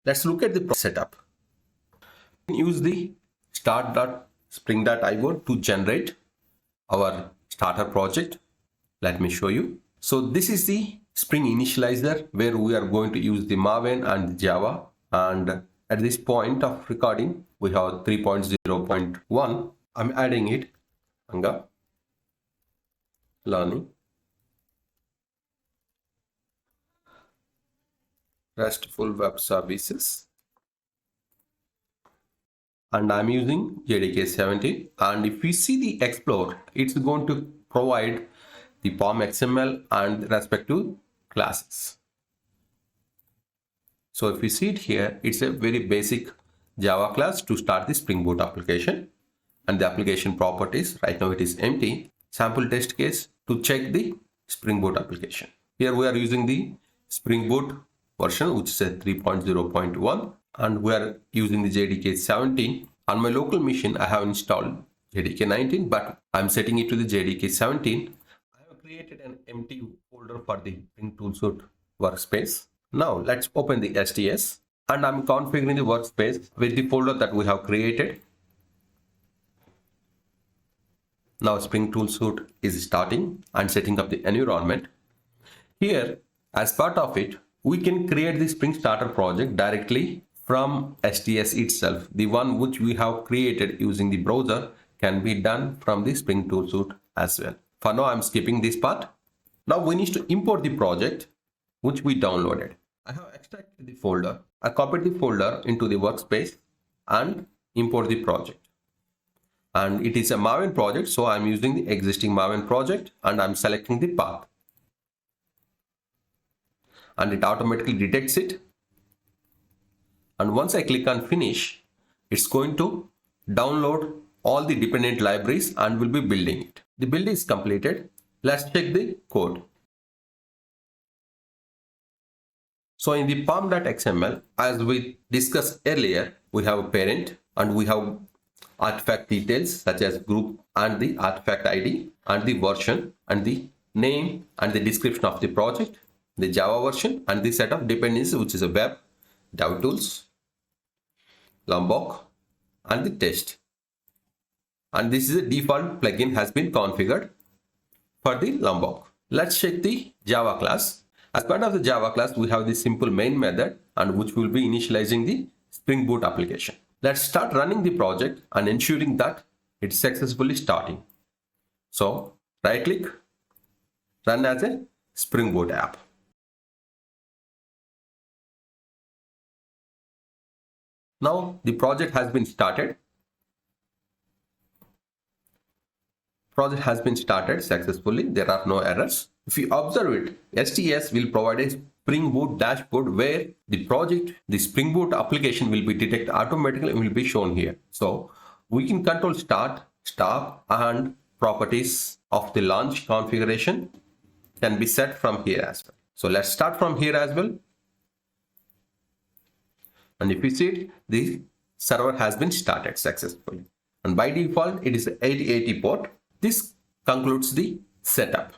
Let's look at the setup. Use the start.spring.io to generate our starter project. Let me show you. So this is the Spring initializer where we are going to use the Maven and the Java. And at this point of recording, we have 3.0.1. I'm adding it. Anga learning Restful web services. And I'm using JDK 17. And if we see the Explore, it's going to provide the POM XML and respective classes. So if we see it here, it's a very basic Java class to start the Spring Boot application. And the application properties, right now it is empty. Sample test case to check the Spring Boot application. Here we are using the Spring Boot version, which is a 3.0.1. And we are using the JDK 17. On my local machine, I have installed JDK 19, but I'm setting it to the JDK 17. I have created an empty folder for the Spring Toolsuite workspace. Now let's open the STS, and I'm configuring the workspace with the folder that we have created. Now Spring Toolsuite is starting and setting up the environment. Here, as part of it, we can create the Spring Starter project directly from STS itself. The one which we have created using the browser can be done from the Spring Toolsuite as well. For now, I'm skipping this part. Now we need to import the project which we downloaded. I have extracted the folder. I copied the folder into the workspace and import the project. And it is a Maven project, so I'm using the existing Maven project and I'm selecting the path. And it automatically detects it. And once I click on finish, it's going to download all the dependent libraries and will be building it. The build is completed. Let's check the code. So in the pom.xml, as we discussed earlier, we have a parent and we have artifact details such as group and the artifact ID and the version and the name and the description of the project, the Java version and the set of dependencies, which is a web, DevTools, Lombok and the test. And this is a default plugin has been configured for the Lombok. Let's check the Java class. As part of the Java class, we have the simple main method and which will be initializing the Spring Boot application. Let's start running the project and ensuring that it's successfully starting. So right click, run as a Spring Boot app. Now the project has been started. Project has been started successfully. There are no errors. If you observe it, STS will provide a Spring Boot dashboard where the project, the Spring Boot application will be detected automatically and will be shown here. So we can control start, stop and properties of the launch configuration can be set from here as well. So let's start from here as well. And if you see it, the server has been started successfully. And by default, it is the 8080 port. This concludes the setup.